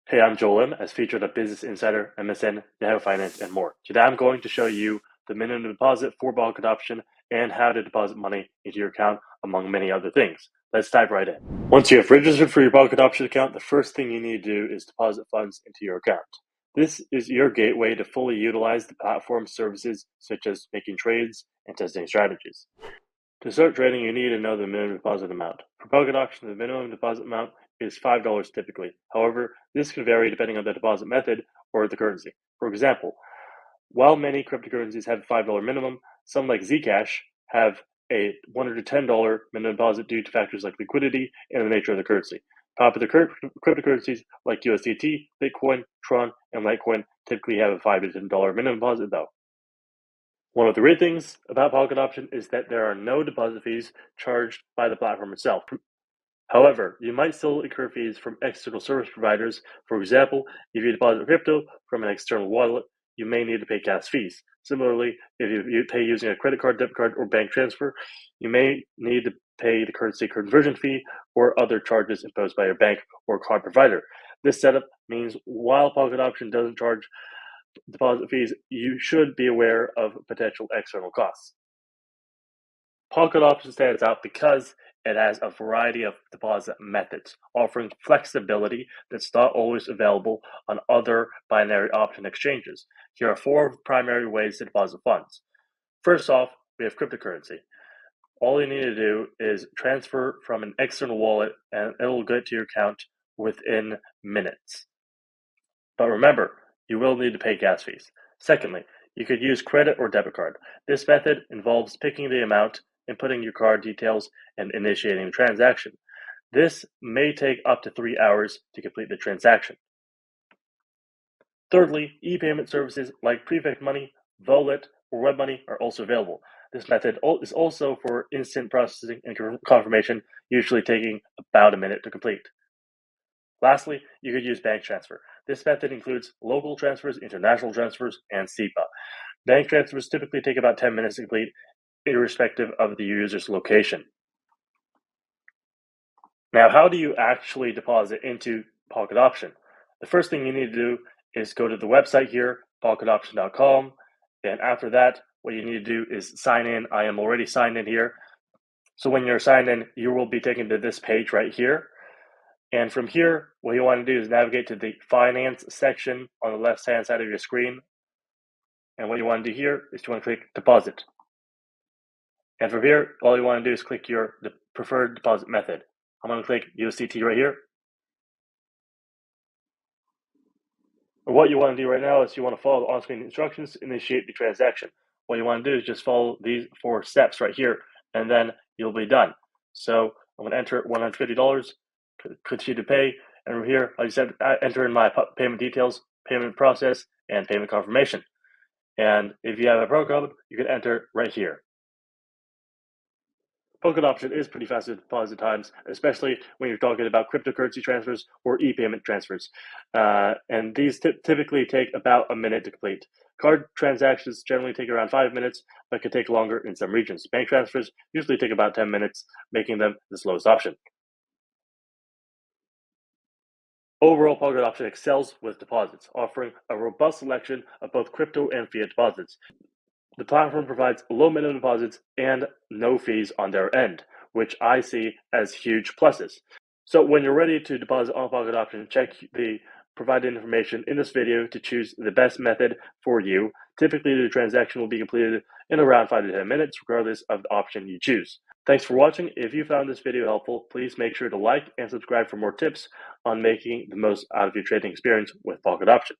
Hey, I'm Joel M, as featured on Business Insider, MSN, Yahoo Finance, and more. Today I'm going to show you the minimum deposit for bulk adoption and how to deposit money into your account, among many other things. Let's dive right in. Once you have registered for your bulk adoption account, the first thing you need to do is deposit funds into your account. This is your gateway to fully utilize the platform's services, such as making trades and testing strategies. To start trading, you need to know the minimum deposit amount. For bulk adoption, the minimum deposit amount is $5 typically. However, this can vary depending on the deposit method or the currency. For example, while many cryptocurrencies have a $5 minimum, some like Zcash have a $110 minimum deposit due to factors like liquidity and the nature of the currency. Popular cryptocurrencies like USDT, Bitcoin, Tron, and Litecoin typically have a $5 to $10 minimum deposit though. One of the great things about Pocket Adoption is that there are no deposit fees charged by the platform itself. However, you might still incur fees from external service providers. For example, if you deposit crypto from an external wallet, you may need to pay gas fees. Similarly, if you pay using a credit card, debit card, or bank transfer, you may need to pay the currency conversion fee or other charges imposed by your bank or card provider. This setup means while Pocket Adoption doesn't charge deposit fees, you should be aware of potential external costs. Pocket Option stands out because it has a variety of deposit methods, offering flexibility that's not always available on other binary option exchanges. Here are four primary ways to deposit funds. First off, we have cryptocurrency. All you need to do is transfer from an external wallet and it'll get to your account within minutes. But remember, you will need to pay gas fees. Secondly, you could use credit or debit card. This method involves picking the amount, inputting your card details, and initiating the transaction. This may take up to 3 hours to complete the transaction. Thirdly, e-payment services like Prefect Money, Volet, or WebMoney are also available. This method is also for instant processing and confirmation, usually taking about a minute to complete. Lastly, you could use bank transfer. This method includes local transfers, international transfers, and SEPA. Bank transfers typically take about 10 minutes to complete, irrespective of the user's location. Now, how do you actually deposit into Pocket Option? The first thing you need to do is go to the website here, pocketoption.com. And after that, what you need to do is sign in. I am already signed in here. So when you're signed in, you will be taken to this page right here. And from here, what you want to do is navigate to the finance section on the left-hand side of your screen. And what you want to do here is you want to click deposit. And from here, all you want to do is click your preferred deposit method. I'm going to click USDT right here. What you want to do right now is you want to follow the on-screen instructions to initiate the transaction. What you want to do is just follow these 4 steps right here, and then you'll be done. So I'm going to enter $150, continue to pay, and from here, I just enter in my payment details, payment process, and payment confirmation. And if you have a pro code, you can enter right here. Pocket Option is pretty fast at deposit times, especially when you're talking about cryptocurrency transfers or e-payment transfers. And these typically take about a minute to complete. Card transactions generally take around 5 minutes, but can take longer in some regions. Bank transfers usually take about 10 minutes, making them the slowest option. Overall, Pocket Option excels with deposits, offering a robust selection of both crypto and fiat deposits. The platform provides low minimum deposits and no fees on their end, which I see as huge pluses. So when you're ready to deposit on Pocket Option, check the provided information in this video to choose the best method for you. Typically, the transaction will be completed in around 5 to 10 minutes, regardless of the option you choose. Thanks for watching. If you found this video helpful, please make sure to like and subscribe for more tips on making the most out of your trading experience with Pocket Option.